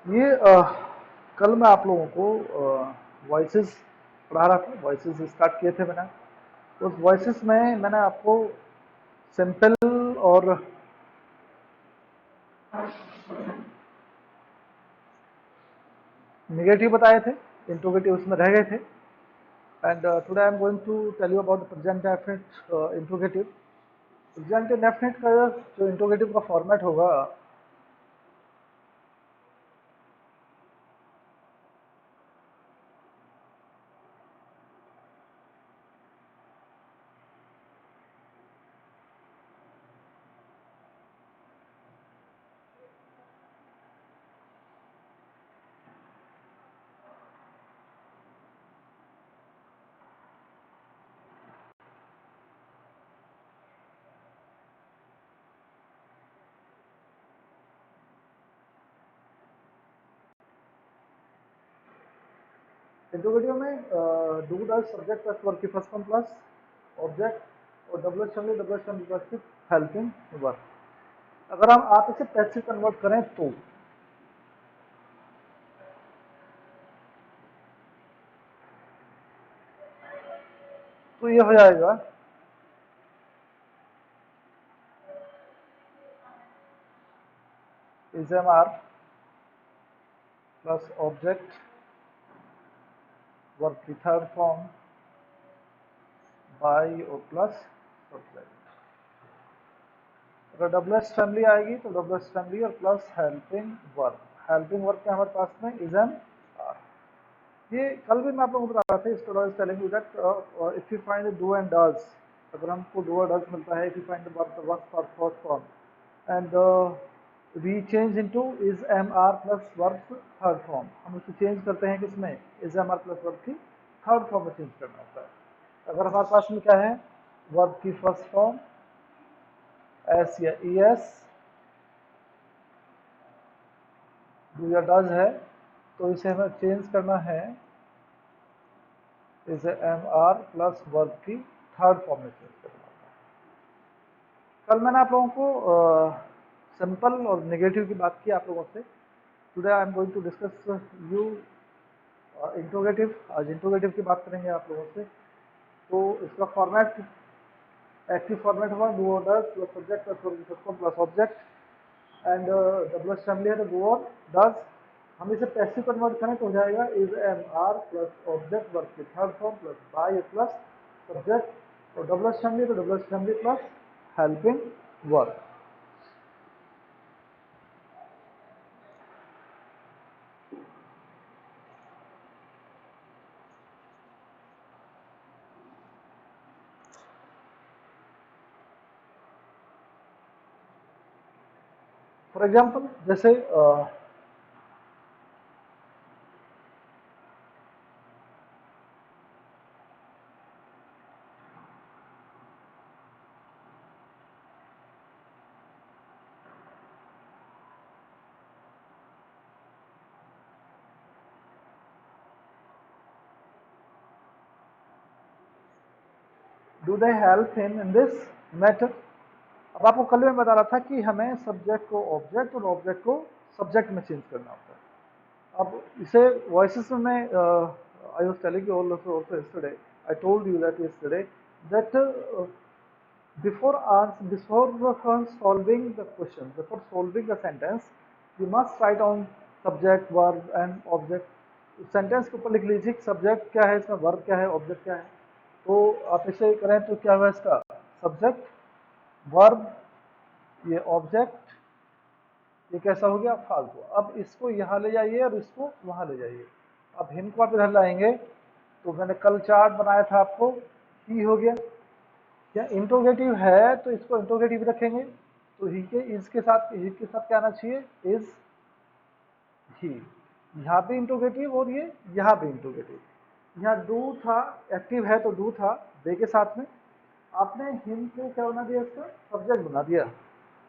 ये कल मैं आप लोगों को वॉइसेस पढ़ा रहा था, वॉइसेस स्टार्ट किए थे मैंने। उस वॉइसेस में मैंने आपको सिंपल और नेगेटिव बताए थे, इंट्रोगेटिव उसमें रह गए थे। And today I am going to tell you about the present definite interrogative. Present definite का जो इंट्रोगेटिव का फॉर्मेट होगा, इंट्रोगेटिव में do does subject plus verb की फर्स्ट फॉर्म प्लस ऑब्जेक्ट और डब्ल्यू एच फैमिली प्लस की helping verb. अगर हम आप इसे पैसिव कन्वर्ट करें तो ये हो जाएगा is am are plus object verb की थर्ड फॉर्म बाई और प्लस सब्जेक्ट। अगर डब्ल्यू एच फैमिली आएगी तो डब्ल्यू एच फैमिली और plus helping verb. Helping verb क्या हमारे पास में इज एम आर। ये कल भी मैं आप लोगों को बता रहा था, student telling you that if you find do and does, अगर हमको डू और डज मिलता है, if you find the verb for first form and we change into is am are plus verb third form, हम उसे change करते हैं किसमें, is am are plus verb की थर्ड फॉर्म में चेंज करना होता है। अगर हमारे पास में क्या है, वर्ब की फर्स्ट फॉर्म एस या ई एस डू या डज है, तो इसे हमें चेंज करना है इसे एम आर प्लस वर्ब की थर्ड फॉर्म में चेंज करना होता है। कल मैंने आप लोगों को सिंपल और नेगेटिव की बात की आप लोगों से। Today I am going to discuss you interrogative. आज इंट्रोगेटिव की बात करेंगे आप लोगों से। तो इसका फॉर्मेट एक्टिव फॉर्मेट होगा डू और does plus subject plus verb plus object and W H family है तो डू और डज। हम इसे पैसिव कन्वर्ट करें तो हो जाएगा is am are plus object verb की third form plus by plus subject और डब्ल्यू एच फैमिली तो W H family plus helping verb. For example जैसे do they help him in this matter. अब आपको कल में बता रहा था कि हमें सब्जेक्ट को ऑब्जेक्ट और ऑब्जेक्ट को सब्जेक्ट में चेंज करना होता है। अब इसे वॉइसेस में मैं I was telling you also yesterday, I told you that yesterday that before solving the question, before solving the sentence, you must write on subject, verb and object। Sentence के ऊपर लिख लीजिए सब्जेक्ट क्या है, इसमें verb क्या है, object क्या है। तो आप इसे करें तो क्या हुआ इसका, सब्जेक्ट वर्ब ये ऑब्जेक्ट, ये कैसा हो गया फालतू। अब इसको यहाँ ले जाइए और इसको वहाँ ले जाइए। अब हिम को आप इधर लाएंगे तो मैंने कल चार्ट बनाया था आपको, ही हो गया। क्या इंट्रोगेटिव है तो इसको इंट्रोगेटिव रखेंगे, तो ही के इसके साथ, ही के साथ क्या आना चाहिए, इज ही, यहाँ भी इंट्रोगेटिव और ये यहाँ भी इंट्रोगेटिव। यहाँ डू था, एक्टिव है तो डू था दे के साथ में, आपने हिम को क्या बना दिया, इसका सब्जेक्ट बना दिया,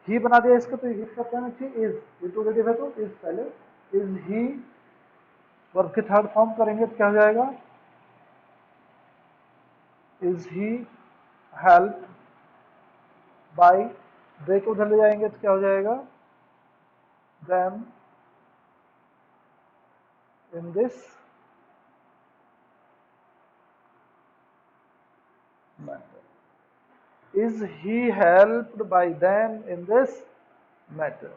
ही बना दिया इसका, तो इस का क्या चाहिए, इज, इंट्रोगेटिव है तो इज पहले, इज ही वर्ब के थर्ड फॉर्म करेंगे तो क्या हो जाएगा, इज ही हेल्प बाई, दे को उधर ले जाएंगे तो क्या हो जाएगा, them in this matter, is he helped by them in this matter.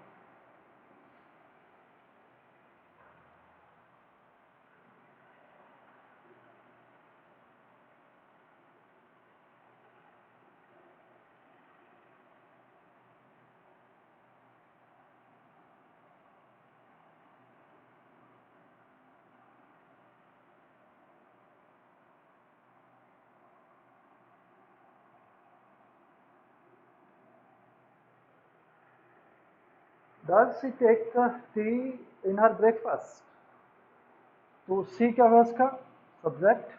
Does she take tea in her breakfast? तो सी क्या है इसका सब्जेक्ट,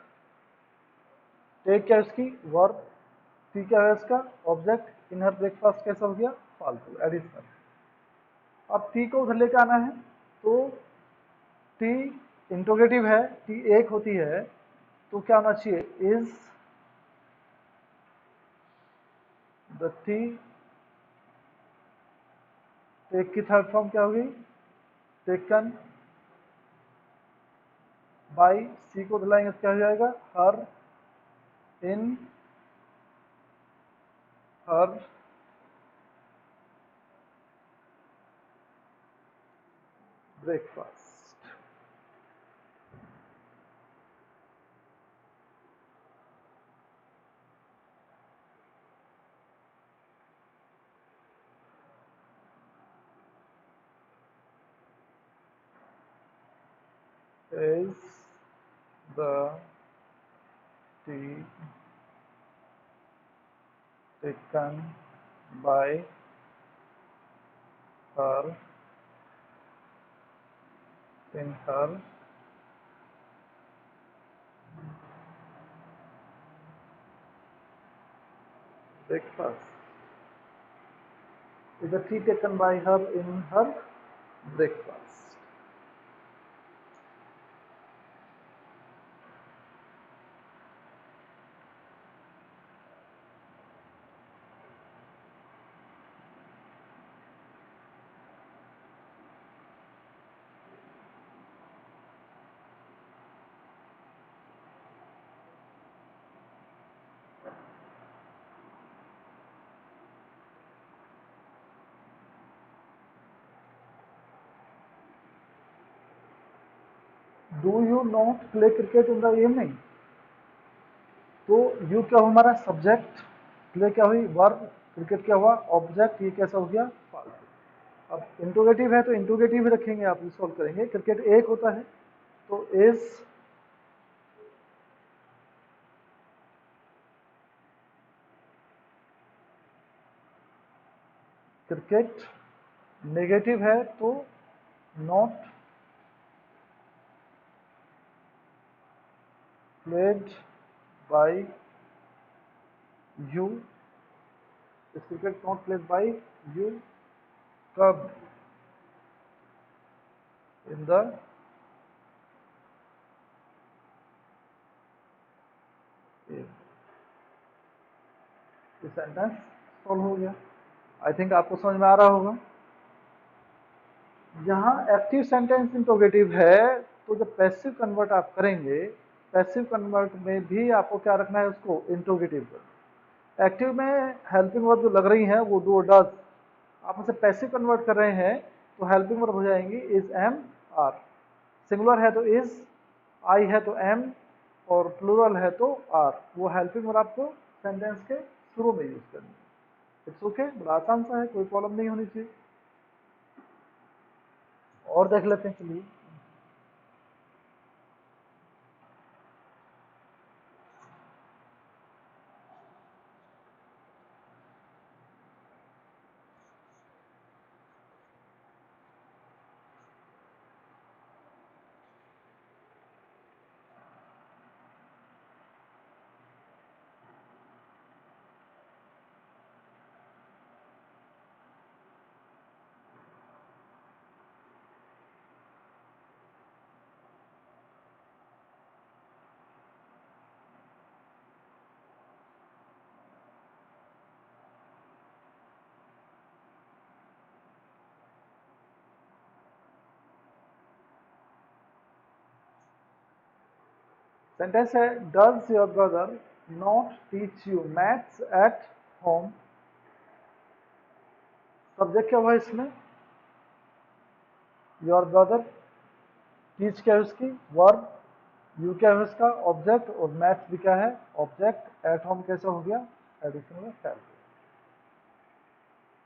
टेक क्या है इसकी वर्ब, टी क्या है इसका ऑब्जेक्ट, इन हर ब्रेकफास्ट कैसा हो गया फालतू एडिशनल। अब टी को उधर लेके आना है तो टी इंट्रोगेटिव है, टी एक होती है तो क्या होना चाहिए, इज द टी, टेक की थर्ड फॉर्म क्या होगी, टेकन बाई, सी को दिलाएंगे तो क्या हो जाएगा, her, in her breakfast. is the tea taken by her in her breakfast, is the tea taken by her in her breakfast. Do you not play cricket in the evening? तो you क्या हुआ हमारा subject, play क्या हुई verb, cricket क्या हुआ object, ये कैसा हो गया फालतू। अब इंट्रोगेटिव है तो इंट्रोगेटिव ही रखेंगे, आप सॉल्व करेंगे, क्रिकेट एक होता है तो इज, क्रिकेट नेगेटिव है तो not played by you, is cricket not played by you, कब, इन द सेंटेंस सॉल्व हो गया। आई थिंक आपको समझ में आ रहा होगा। यहाँ एक्टिव सेंटेंस इंट्रोगेटिव है तो जब पैसिव कन्वर्ट आप करेंगे, पैसिव कन्वर्ट में भी आपको क्या रखना है, उसको इंट्रोगेटिव कर। एक्टिव में हेल्पिंग वर्ब जो लग रही है वो डू और डज, आप उसे पैसिव कन्वर्ट कर रहे हैं तो हेल्पिंग वर्ब हो जाएंगी इज, एम, आर। सिंगुलर है तो इज, आई है तो एम, और प्लूरल है तो आर। वो हेल्पिंग वर्ब आपको सेंटेंस के शुरू में यूज करनी है। इट्स ओके, बड़ा आसान सा है, कोई प्रॉब्लम नहीं होनी चाहिए। और देख लेते हैं, चलिए। सेंटेंस है does your brother not teach you maths at home. Subject क्या हुआ इसमें? योर ब्रदर, टीच क्या है उसकी वर्ब, यू क्या है उसका ऑब्जेक्ट, और मैथ्स भी क्या है ऑब्जेक्ट। एट होम कैसे हो गया? एडिशन में शैल।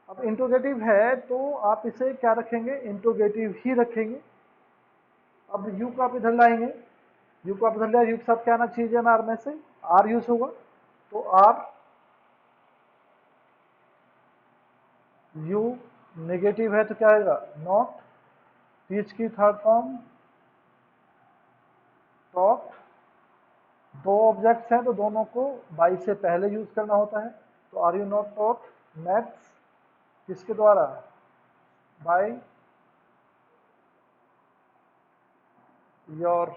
अब इंट्रोगेटिव है तो आप इसे क्या रखेंगे? इंट्रोगेटिव ही रखेंगे। अब यू को आप इधर लाएंगे, यू को आप इधर लाए, यू के साथ क्या आना चाहिए ना आर में से? आर यूज होगा, तो आर यू नेगेटिव है तो क्या आएगा? नॉट। टीच की थर्ड फॉर्म टॉट। दो ऑब्जेक्ट्स हैं तो दोनों को बाई से पहले यूज करना होता है, तो are you not taught maths किसके द्वारा? By your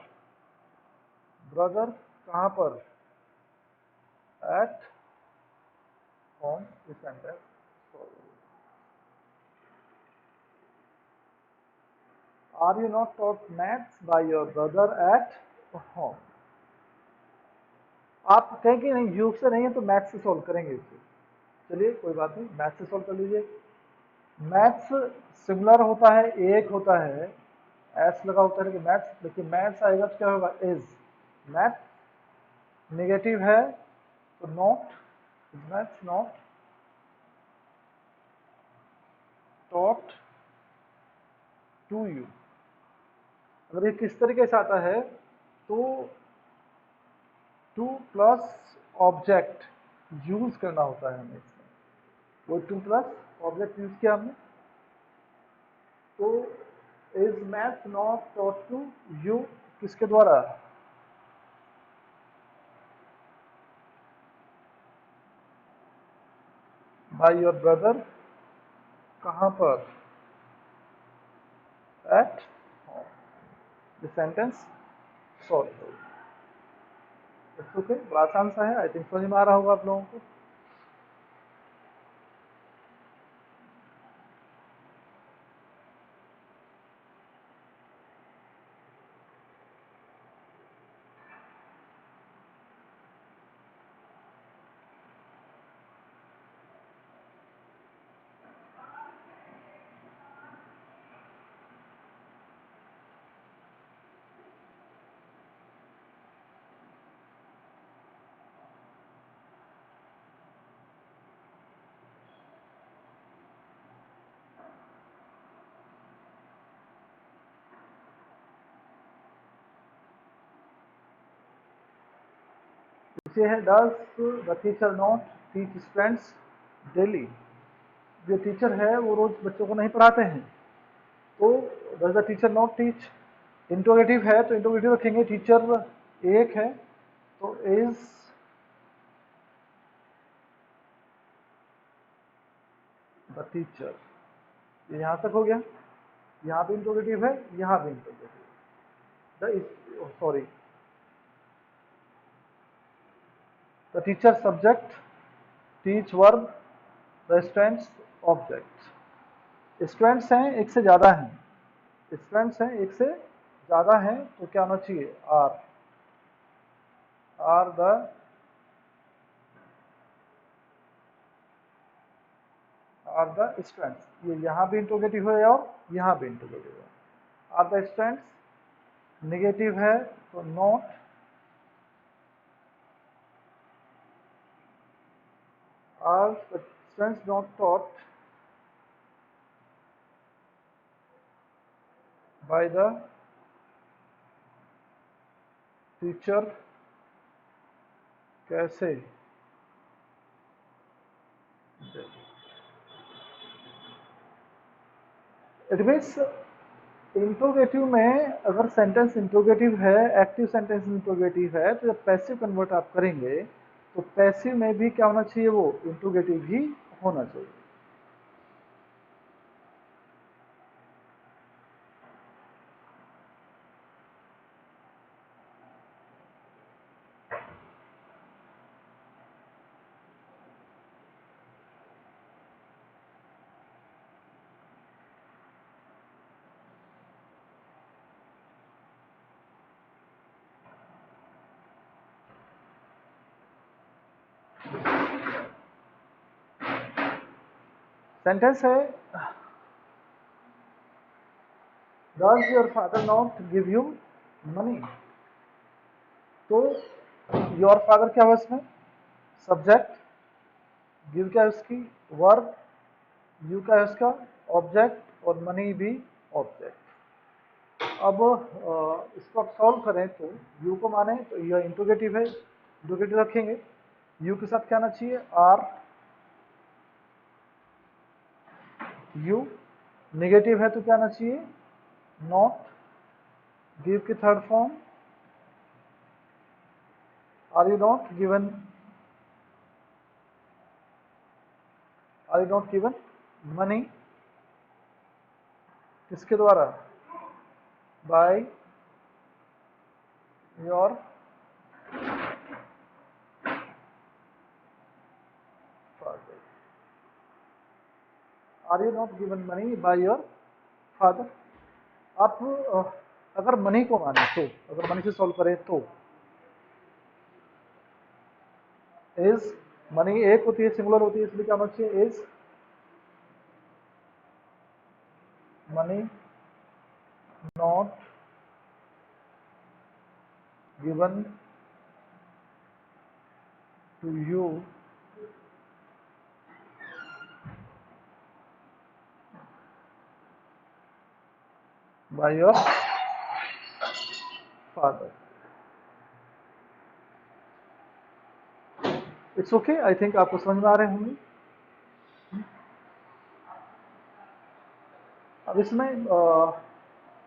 brother. कहां पर? At home. इस sentence are you not taught maths by your brother at home. आप कहें कि नहीं यू से नहीं है तो मैथ्स से सॉल्व करेंगे इसे। चलिए कोई बात नहीं, मैथ्स से सॉल्व कर लीजिए। मैथ्स सिमिलर होता है, एक होता है, एस लगा होता है लेकिन मैथ्स, लेकिन मैथ्स आएगा तो क्या होगा? इज। मैथ नेगेटिव है तो not, maths not taught to you. अगर ये किस तरीके से आता है तो टू प्लस ऑब्जेक्ट यूज करना होता है हमें इसमें। वो टू प्लस ऑब्जेक्ट यूज किया हमने, तो is math not taught to you किसके द्वारा? By your brother. कहां पर? At home. The sentence solve. It's okay, बड़ा आसान सा है, आई थिंक समझ में आ रहा होगा आप लोगों को। इसे है does the teacher not teach students daily. जो टीचर है वो रोज बच्चों को नहीं पढ़ाते हैं, तो does the teacher not teach. Interrogative है तो इंट्रोगेटिव रखेंगे, टीचर एक है तो इज द टीचर। ये यहां तक हो गया, यहां भी इंट्रोगेटिव है, यहां भी interrogative. Sorry, the teacher subject, teach verb, the students object. Students हैं एक से ज्यादा हैं, स्टूडेंट्स हैं एक से ज्यादा हैं तो क्या होना चाहिए? Are. Are the are the students. ये यहाँ भी इंट्रोगेटिव है और यहाँ भी इंट्रोगेटिव है। आर द स्टूडेंट्स नेगेटिव है तो not. Are the students not taught by the teacher कैसे? इट मीन्स इंट्रोगेटिव में अगर सेंटेंस इंट्रोगेटिव है, एक्टिव सेंटेंस इंट्रोगेटिव है, तो जब पैसिव कन्वर्ट आप करेंगे तो पैसिव में भी क्या होना चाहिए? वो इंट्रोगेटिव ही होना चाहिए। सेंटेंस है does your father not give you money. तो योर फादर क्या हुआ इसमें, सब्जेक्ट, गिव क्या है उसकी वर्ब, यू क्या है उसका ऑब्जेक्ट और मनी भी ऑब्जेक्ट। अब इसको आप सॉल्व करें तो यू को माने तो यह इंट्रोगेटिव है, इंट्रोगेटिव रखेंगे, यू के साथ क्या आना चाहिए आर यू, नेगेटिव है तो क्या आना चाहिए नॉट, गिव की third form are you not given, are you not given money, किसके द्वारा by your father, are you not given money by your father. आप अगर मनी को माने तो, अगर मनी से सॉल्व करें तो इज, मनी एक होती है सिंगुलर होती है इसलिए क्या होना चाहिए is money not given to you by your father. It's okay, I think आपको समझ में आ रहे होंगे। अब इसमें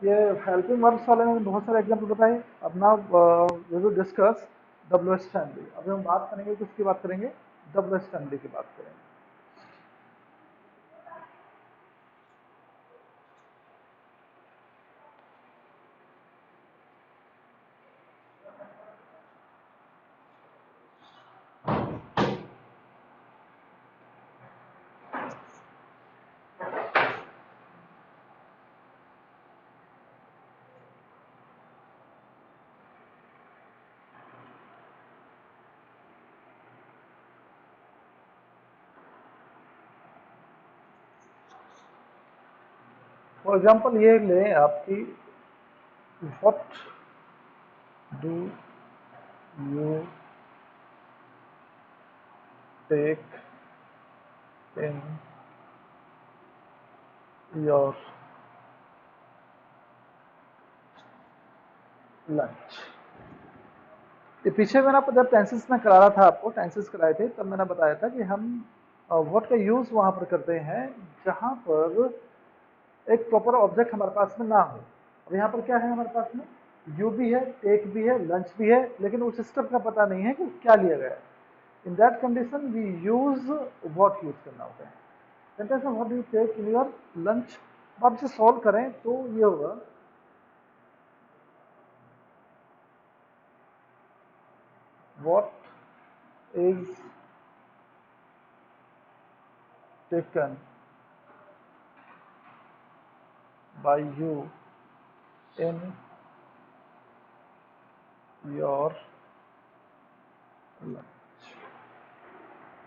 ये हेल्पिंग वर्ब्स वाले में बहुत सारे एग्जाम्पल बताए। अब ना we will discuss W H family. अभी हम बात करेंगे किसकी बात करेंगे, डब्ल्यू एच फैमिली की बात करेंगे। फॉर एग्जाम्पल ये लें आपकी what do you take in your lunch. ये पीछे मैंने आपको जब टेंसेस में करा रहा था, आपको टेंसेस कराए थे तब मैंने बताया था कि हम व्हाट का यूज वहां पर करते हैं जहां पर एक प्रॉपर ऑब्जेक्ट हमारे पास में ना हो। अब यहाँ पर क्या है हमारे पास में, यू भी है, टेक भी है, लंच भी है, लेकिन उस सिस्टम का पता नहीं है कि क्या लिया गया है। In that condition we use what use करना होता है। सेंटेंस में what do you take in your lunch, आप इसे सॉल्व करें तो ये होगा what is taken by you in your lunch.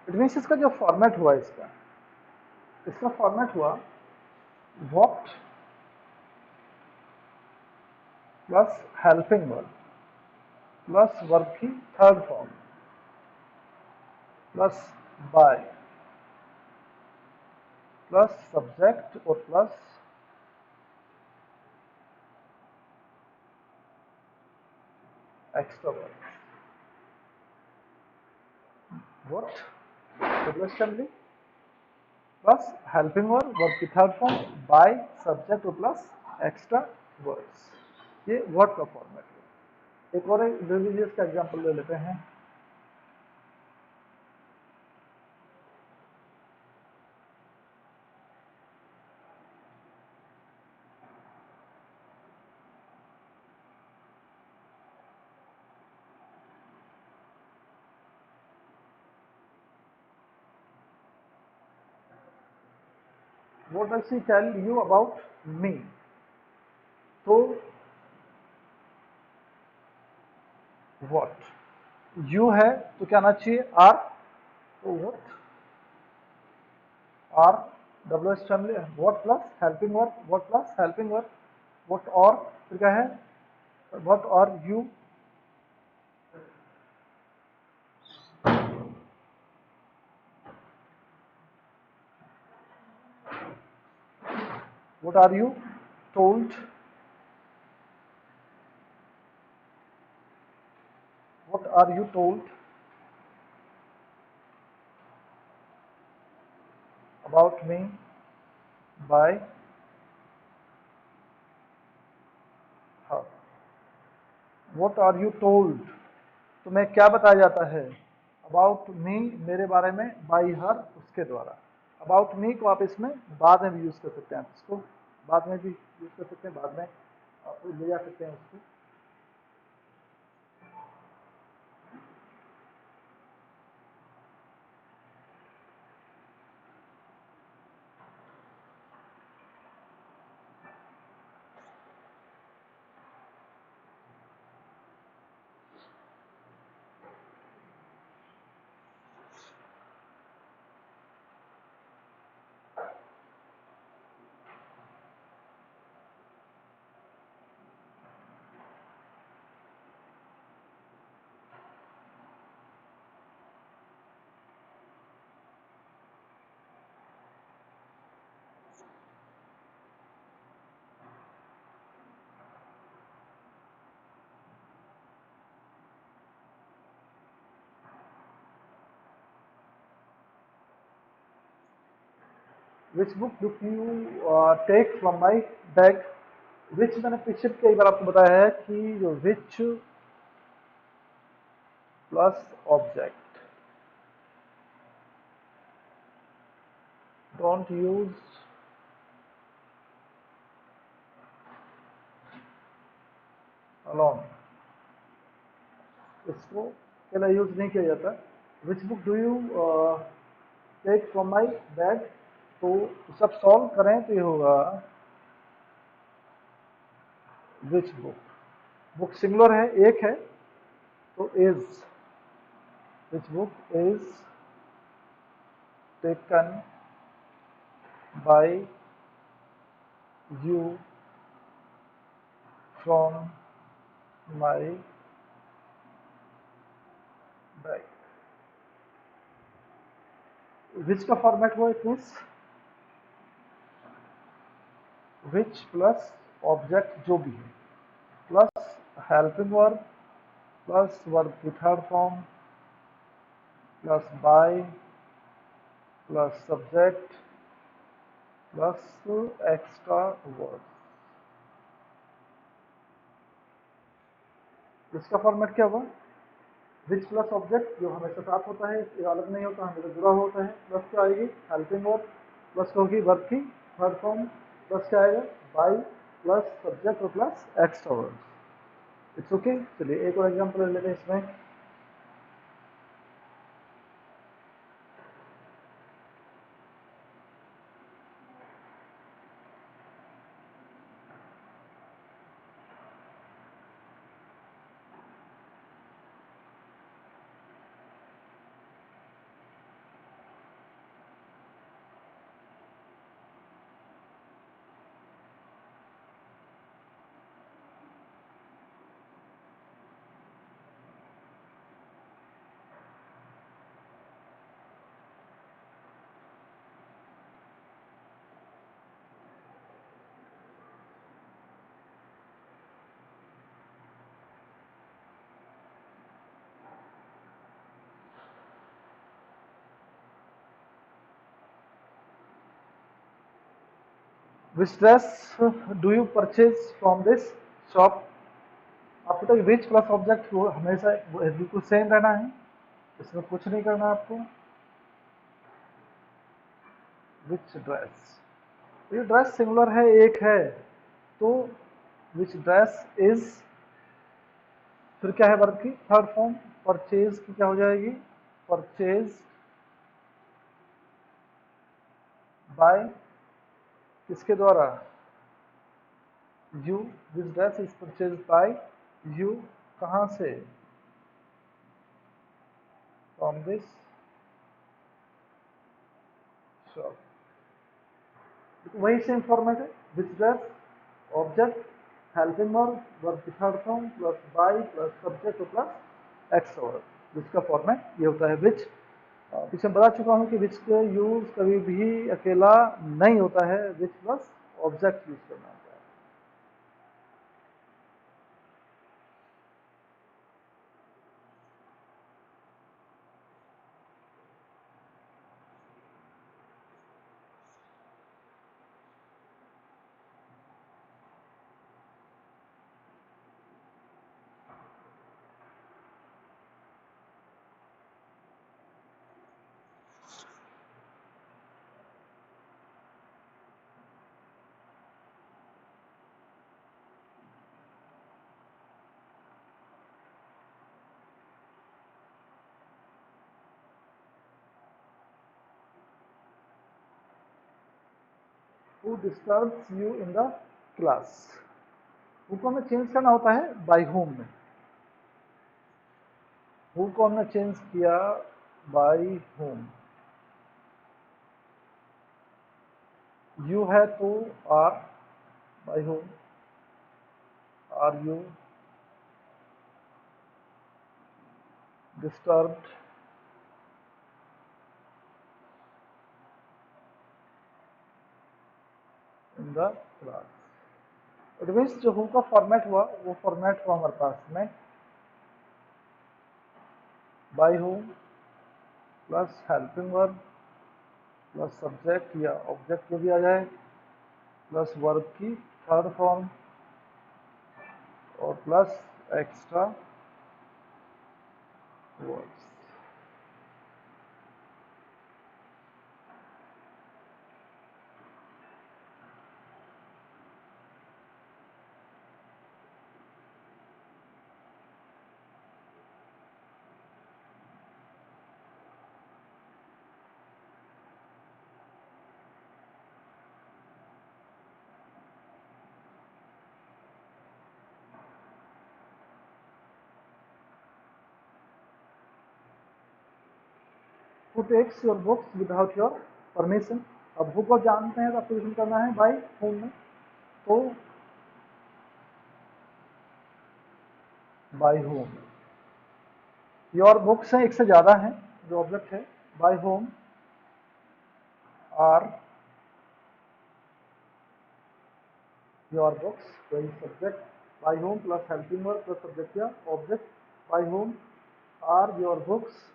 It means इसका जो फॉर्मेट हुआ इसका, इसका फॉर्मेट हुआ what plus helping verb plus verb की third form plus by plus subject और plus extra verb. What W assembly plus helping verb, verb की third form, by subject और प्लस एक्स्ट्रा वर्ड्स। ये word का format है। एक और religious का एग्जांपल ले लेते हैं। What does he tell you about me? तो what you है तो क्या आना चाहिए आर, तो what are WH family, what plus helping verb, what plus helping verb, what और फिर क्या है, व्हाट और you, what are you told, what are you told about me by her, what are you told, तुम्हें क्या बताया जाता है, अबाउट मी मेरे बारे में, बाई हर उसके द्वारा। अबाउट मी को आप इसमें बाद में भी यूज कर सकते हैं, आप इसको बाद में भी यूज कर सकते हैं, बाद में आप ले जा सकते हैं उसको। Which book do you take from my bag, which मैंने पीछे कई बार आपको बताया है कि जो which plus object, don't use alone, इसको पहला यूज नहीं किया जाता। Which book do you take from my bag, तो सब सॉल्व करें तो ये होगा विच बुक, बुक सिंगुलर है, एक है, तो is, which book is taken by you from my bag. Which का फॉर्मेट हुआ इट, विच प्लस ऑब्जेक्ट जो भी है, plus helping verb, plus verb की third form, plus by, plus subject, plus extra verb. इसका फॉर्मेट क्या हुआ, विच plus object जो हमेशा साथ होता है, ये अलग नहीं होता, हमेशा जुड़ा होता है, प्लस क्या आएगी हेल्पिंग वर्ब, प्लस होगी वर्ब की थर्ड फॉर्म, प्लस क्या आएगा बाय, प्लस सब्जेक्ट और plus extra verb. It's okay. चलिए एक और एग्जांपल ले लेते हैं इसमें। Which dress do you purchase from this shop, आपको तो विच प्लस ऑब्जेक्ट वो हमेशा बिल्कुल सेम रहना है, इसमें कुछ नहीं करना आपको। विच ड्रेस, ये ड्रेस सिंगुलर है, एक है, तो विच ड्रेस इज, फिर क्या है वर्ब की थर्ड फॉर्म, परचेज की क्या हो जाएगी, परचेज बाय, किसके द्वारा, you, this dress is purchase by you, कहाँ से, फ्रॉम दिस शॉप। वही सेम फॉर्मेट है, which does, object, helping verb, verb की third form plus by plus subject plus ex verb, जिसका फॉर्मेट ये होता है विच। पीछे बता चुका हूँ कि विच का यूज कभी भी अकेला नहीं होता है, विच प्लस ऑब्जेक्ट यूज करना होता है। Who disturbs you in the class? Who co हमें चेंज करना होता है बाय होम में। हु को हमने चेंज किया बाय होम। यू है तो are, by whom are you disturbed in the class। It means जो हु का फॉर्मेट हुआ वो फॉर्मेट हुआ हमारे पास में by whom plus helping verb plus subject या ऑब्जेक्ट जो भी आ जाए प्लस वर्ब की थर्ड फॉर्म और plus extra words. Who takes your books without your permission? अब who को जानते हैं तो आपको यूज करना है बाय होम में, तो बाय होम। योर बुक्स है, एक से ज्यादा है जो ऑब्जेक्ट है, by whom are your books, वही subject, by whom plus helping verb plus subject या object, by whom are your books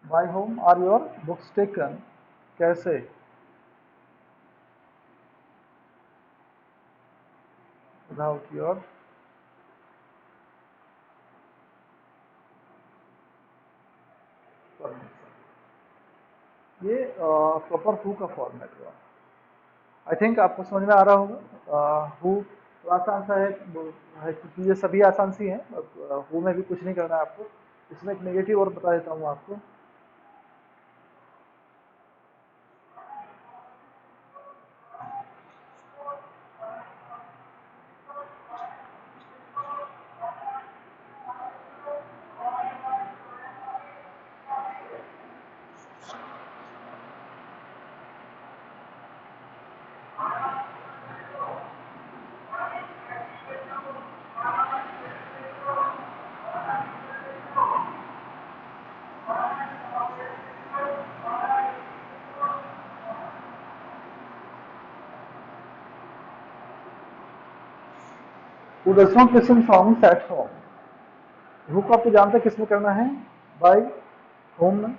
by whom are your books taken. कैसे? Without your permission. ये प्रॉपर हु का format हुआ। I think आपको समझ में आ रहा होगा। हु आसान सा है क्योंकि ये सभी आसान सी हैं। हु में भी कुछ नहीं करना है आपको। इसमें एक नेगेटिव और बता देता हूँ आपको। Who does not listen songs at home. Who को आपको जानते हैं किस में करना है? बाय होम में।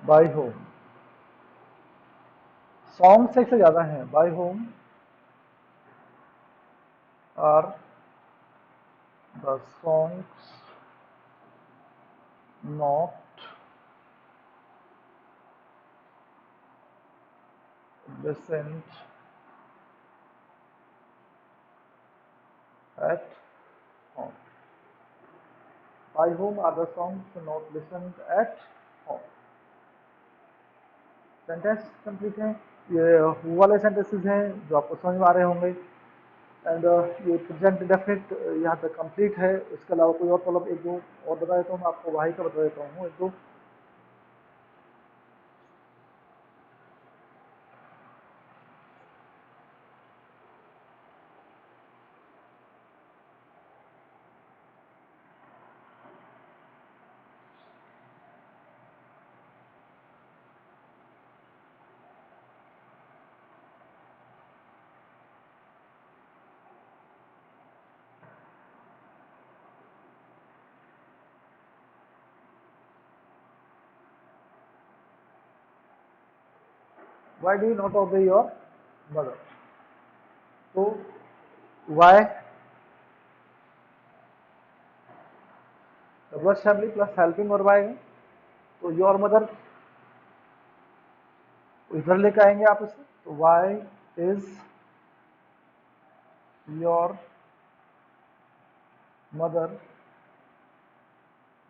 By whom. सॉन्ग्स एक से ज्यादा है, by whom are the songs not listened at home। By whom are the songs not listened at home? Sentence complete है। ये हु वाले सेंटेंसेस हैं जो आपको समझ में आ रहे होंगे। एंड ये प्रेजेंट इंडेफिनिट यहाँ तक कंप्लीट है। इसके अलावा कोई और प्रॉब्लम एक दो और बता देता हूँ मैं आपको, वाई का बता देता हूँ एक दो। Why do you not obey your mother? तो why double family plus helping और वाई है, तो योर मदर इधर लेके आएंगे आप इसे, तो why is your mother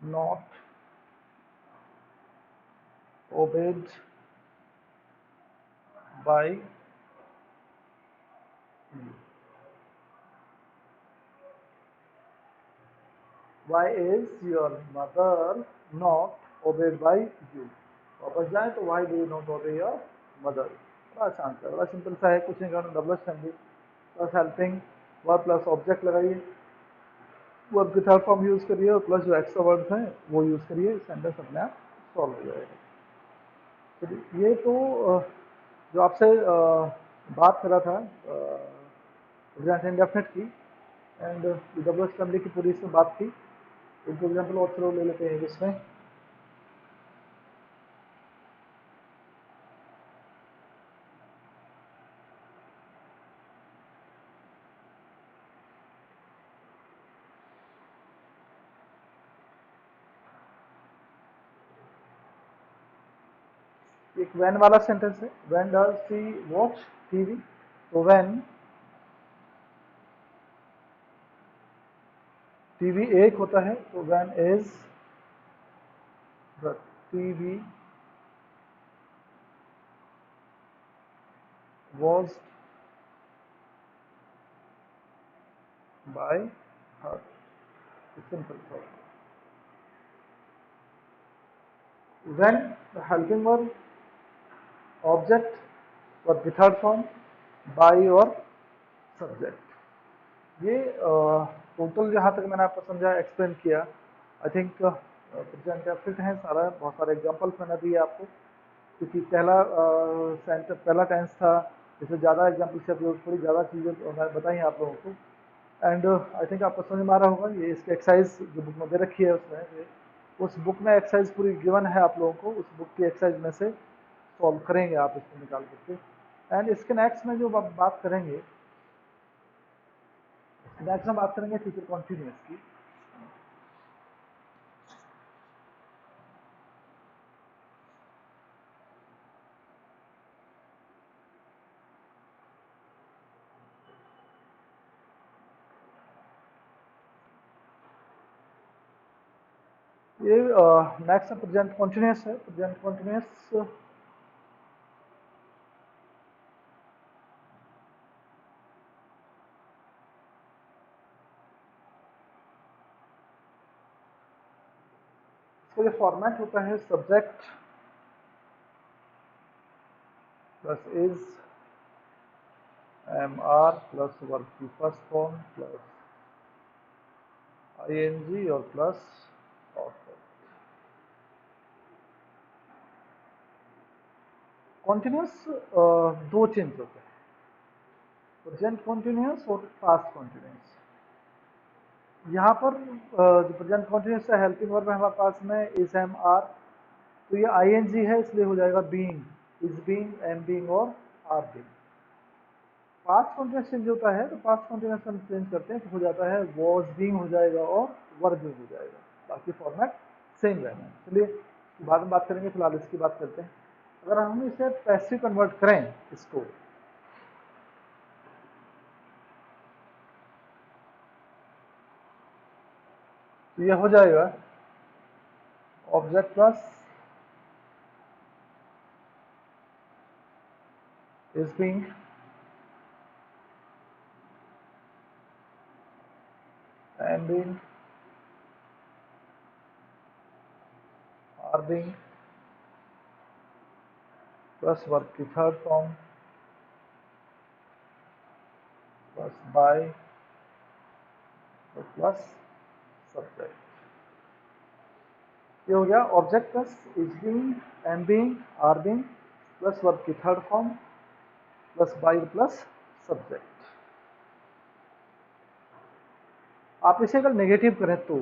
not obeyed by you. Why is your mother not obeyed by you? वापस जाए तो why do you not obey your mother? बड़ा आसान है, बड़ा सिंपल सा है, कुछ नहीं करना। Double family plus helping verb plus object लगाइए, वर्ब के थर्ड फॉर्म यूज करिए और प्लस जो एक्स्ट्रा वर्ड्स हैं वो यूज करिए, सेंटेंस अपने आप सॉल्व हो जाएगा। तो ये तो जो आपसे बात करा था प्रेजेंट इंडेफिनिट की एंड डबल फैमिली की पूरी इसमें बात थी। एक एग्जाम्पल और चलो ले लेते हैं इसमें। एक व्हेन वाला सेंटेंस है, when does she watch TV, तो व्हेन टीवी एक होता है तो when is the TV watched bye her. Simple thought. When helping verb object और थर्ड फॉर्म बाय और सब्जेक्ट। ये टोटल जहाँ तक मैंने आपको समझा एक्सप्लेन किया, आई थिंक प्रेजेंट फिट है सारा, बहुत सारे एग्जांपल्स मैंने दिए आपको, क्योंकि पहला टेंस था, इससे ज़्यादा एग्जाम्पल से थोड़ी ज़्यादा चीज़ें मैंने बताई आप लोगों को। एंड आई थिंक आपको समझ में आ रहा होगा, ये इसकी एक्सरसाइज जो बुक में दे रखी है उसमें उस बुक में एक्सरसाइज पूरी गिवन है आप लोगों को, उस बुक की एक्सरसाइज में से सॉल्व करेंगे आप इसको निकाल करके। एंड इसके नेक्स्ट में जो बात करेंगे, नेक्स्ट में बात करेंगे फ्यूचर कॉन्टिन्यूअस की। ये नेक्स्ट प्रेजेंट कॉन्टिन्यूअस है। प्रेजेंट कॉन्टिन्यूअस इसका जो फॉर्मेट होता है, subject plus is am are plus verb की फर्स्ट फॉर्म प्लस ing और प्लस ऑब्जेक्ट। कॉन्टिन्यूअस दो चेंज होते हैं, प्रेजेंट कॉन्टिन्यूअस और पास्ट कॉन्टिन्यूअस। यहाँ पर जो प्रेजेंट कॉन्टिन्यूअस है, हेल्पिंग वर्ब है हमारे पास में इज एम आर, तो ये ing है इसलिए हो जाएगा being, is being, am being और are being. Past continuous change होता है, तो पास्ट कॉन्टिन्यूअस हम चेंज करते हैं तो हो जाता है वॉज बीइंग हो जाएगा और वर बीइंग हो जाएगा, बाकी फॉर्मेट सेम रहना है। चलिए बाद में बात करेंगे, फिलहाल इसकी बात करते हैं। अगर हम इसे पैसिव कन्वर्ट करें इसको, तो ये हो जाएगा object plus is being am being, are being plus verb की third form plus by plus subject. ये हो गया object plus is being, am being, are being plus verb की third form plus by plus subject. आप इसे अगर negative करें तो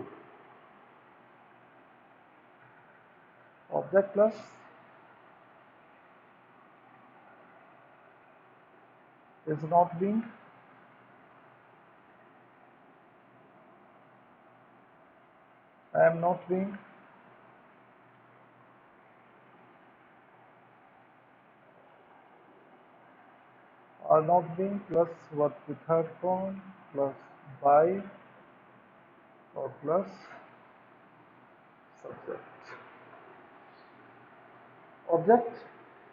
object plus is not being, I am not being, are not being plus verb की third form plus by और plus subject. Object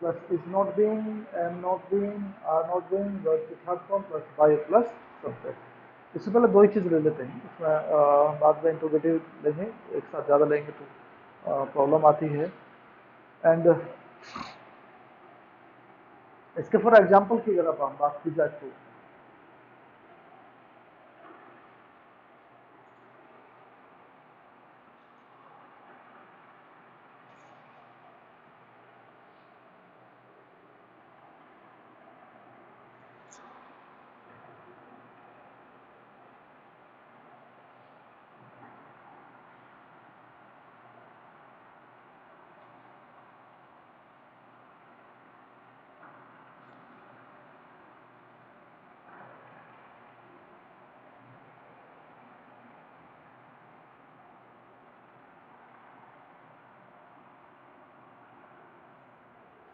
plus is not being, am not being, are not being, verb की third form plus by plus subject. इससे पहले दो ही चीज़ ले लेते हैं, इसमें बाद में इंट्रोगेटिव लेंगे, एक साथ ज़्यादा लेंगे तो प्रॉब्लम आती है। एंड इसके फॉर एग्जाम्पल की अगर आप बात की जाए तो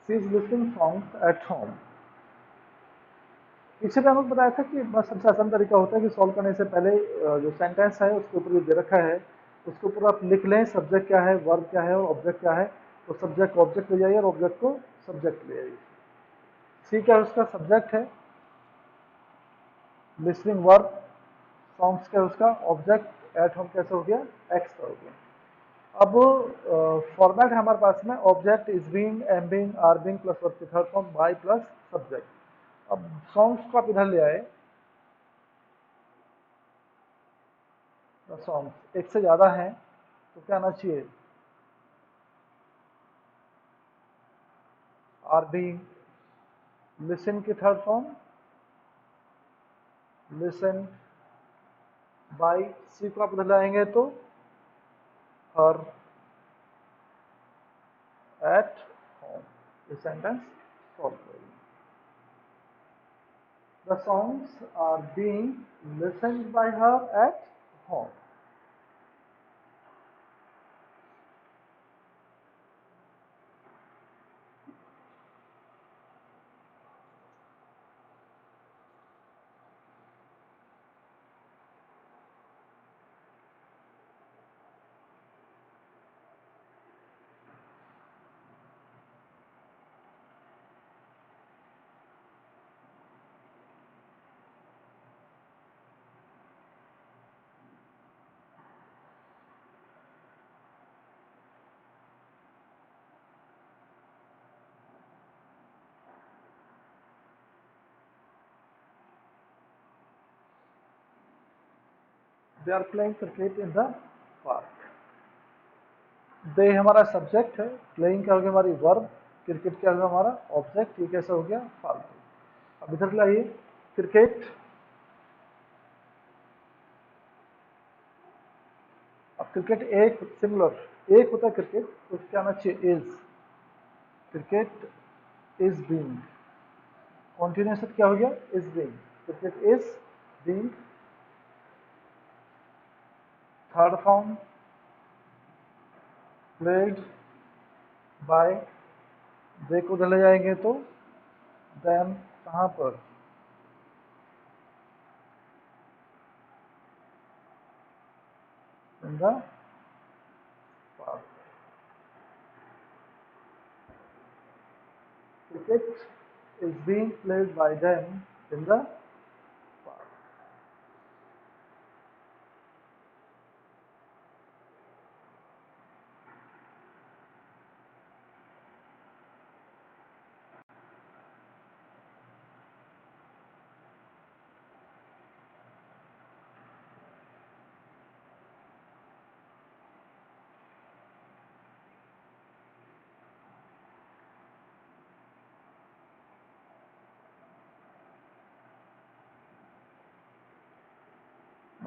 she is listening songs at home. पीछे पे हमें बताया था कि बस सबसे आसान तरीका होता है कि सॉल्व करने से पहले जो सेंटेंस है उसके ऊपर जो दे रखा है उसके ऊपर आप लिख लें सब्जेक्ट क्या है, वर्ब क्या है और ऑब्जेक्ट क्या है। तो सब्जेक्ट को ऑब्जेक्ट ले जाइए और ऑब्जेक्ट को सब्जेक्ट ले जाइए। सी क्या है उसका सब्जेक्ट है, लिसनिंग वर्ब, सॉन्ग्स क्या है उसका ऑब्जेक्ट, एट होम कैसे हो गया एक्स का हो गया। अब फॉर्मेट है हमारे पास में object is being, am being, are being plus verb की third form by plus subject. अब सॉन्ग्स को आप इधर ले आए, सॉन्ग्स एक से ज़्यादा हैं तो क्या आना चाहिए आर बीइंग, लिसन की third form listen by, she को आप इधर लाएंगे तो हर, एट होम। ये सेंटेंस सॉल्व करेंगे। The songs are being listened by her at home. They are playing cricket in the park. They हमारा सब्जेक्ट है, प्लेइंग क्या हो गया हमारी वर्ब, क्रिकेट क्या होगा हमारा ऑब्जेक्ट। ये कैसा हो गया फालतू। अब इधर लाइए क्रिकेट, अब क्रिकेट एक सिंगुलर एक होता है क्रिकेट तो क्या आना चाहिए is, cricket is being, continuation क्या हो गया is being, cricket is being third form played by, they को उधर ले जाएंगे तो देन कहाँ पर in the park. Cricket is being played by them in the park.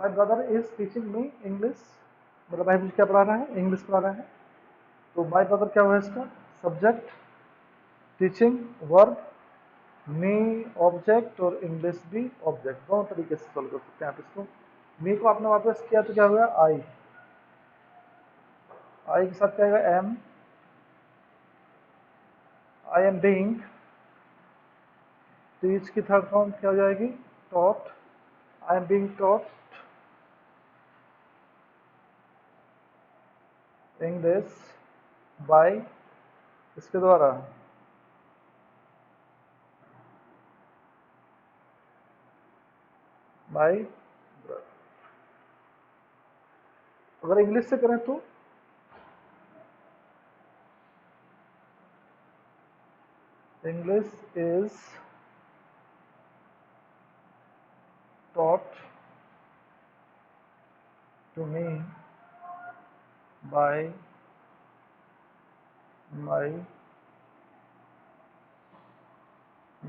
My brother is teaching me English, मेरा भाई मुझे क्या पढ़ा रहा है, इंग्लिश पढ़ा रहा है। तो माई ब्रदर क्या हुआ इसका सब्जेक्ट, टीचिंग वर्ब, मी ऑब्जेक्ट और इंग्लिश भी ऑब्जेक्ट, दोनों तरीके से सॉल्व कर सकते हैं आप इसको। मी को आपने वापस किया तो क्या हुआ आई, आई के साथ क्या आएगा am, I am being, teach की थर्ड फॉर्म क्या हो जाएगी taught, I am being taught English by, इसके द्वारा बाय, अगर इंग्लिश से करें तो English is taught to me by my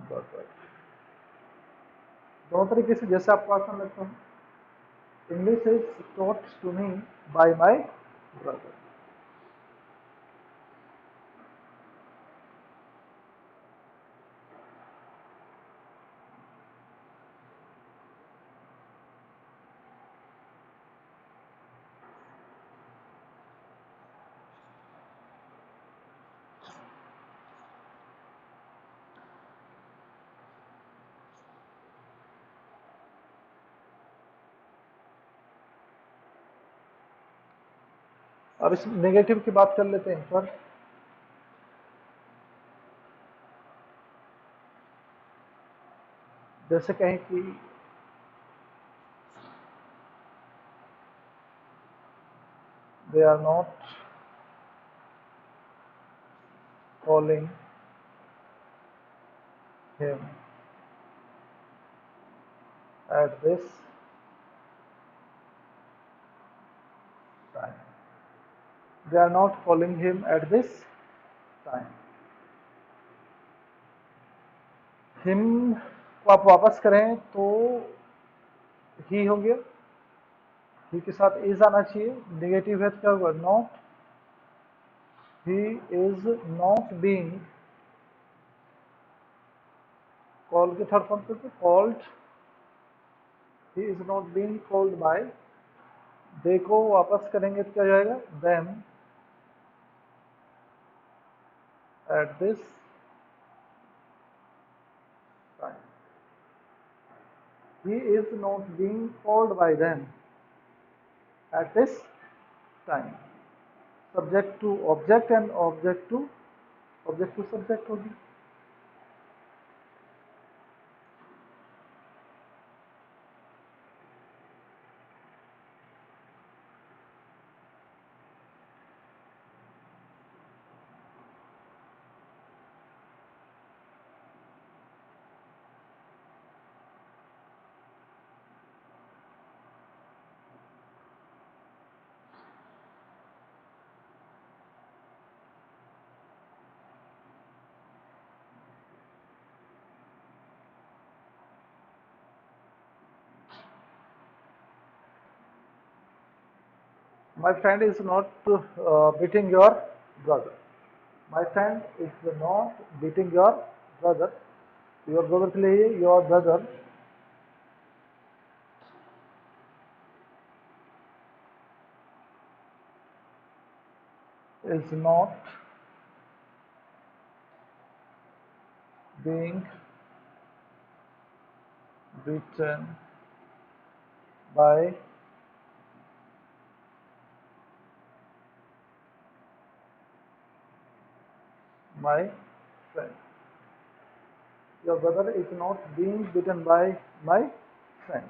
brother। दोनों तरीके से जैसे आपको आसान लगता है, English is taught to me by my brother। अब इस नेगेटिव की बात कर लेते हैं पर, जैसे कहें कि they are not calling him at this time, they are not calling him at this time। Him को आप वापस करें तो ही हो गया, ही के साथ इज आना चाहिए, नेगेटिव है तो क्या होगा not, he is not being, call के थर्ड फॉर्म पे called, he is not being called by, they को वापस करेंगे तो क्या हो जाएगा them at this time, he is not being called by them at this time। subject to object and object to subject होगी। My friend is not beating your brother, my friend is not beating your brother, your brother के लिए your brother is not being beaten by my friend, your brother is not being beaten by my friend।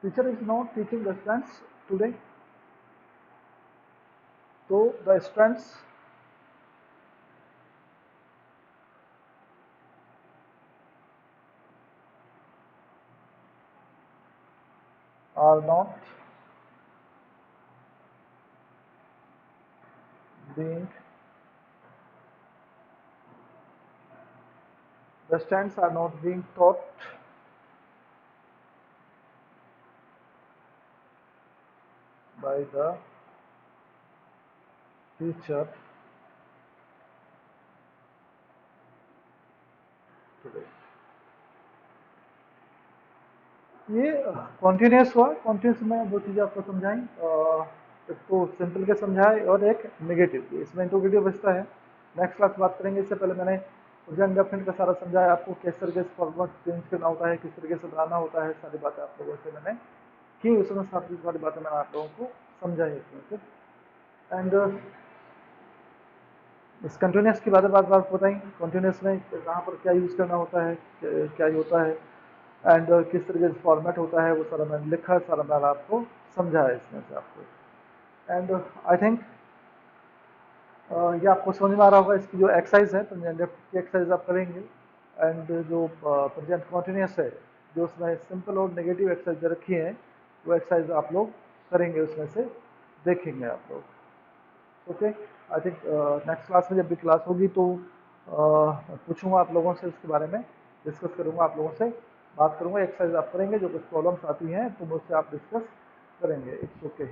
Teacher is not teaching the students today. So the students are not being the students are not being taught by the teacher today. ये continuous हुआ। Continuous में दो चीज़ें आपको समझाई, एक तो simple के समझाए और एक नेगेटिव। इसमें इंट्रोगेटिव बचता है, नेक्स्ट क्लास बात करेंगे। इससे पहले मैंने प्रेजेंट डेफिनेट का सारा समझाया आपको, किस तरीके से फॉर्मेट चेंज करना होता है, किस तरीके से बनाना होता है, सारी बातें आप लोगों से मैंने की। उसमें सारी बातें मैंने आप लोगों को समझाई इसमें से। एंड इस कंटिन्यूस की बात बताई। कंटिन्यूस में कहाँ पर क्या यूज़ करना होता है, क्या होता है, एंड किस तरीके से फॉर्मेट होता है, वो सारा मैंने लिखा, सारा मैंने आपको समझाया इसमें से आपको। एंड आई थिंक ये आपको समझ में आ रहा होगा। इसकी जो एक्सरसाइज है, प्रेजेंट की एक्सरसाइज आप करेंगे, एंड जो प्रेजेंट कॉन्टिन्यूस है, जो उसमें सिंपल और नेगेटिव एक्सरसाइज रखी है, वो एक्सरसाइज आप लोग करेंगे, उसमें से देखेंगे आप लोग। Okay, I think next class में जब भी क्लास होगी तो पूछूंगा आप लोगों से, इसके बारे में डिस्कस करूंगा, आप लोगों से बात करूंगा, एक्सरसाइज आप करेंगे, जो कुछ प्रॉब्लम्स आती हैं तो मुझसे आप डिस्कस करेंगे। It's okay.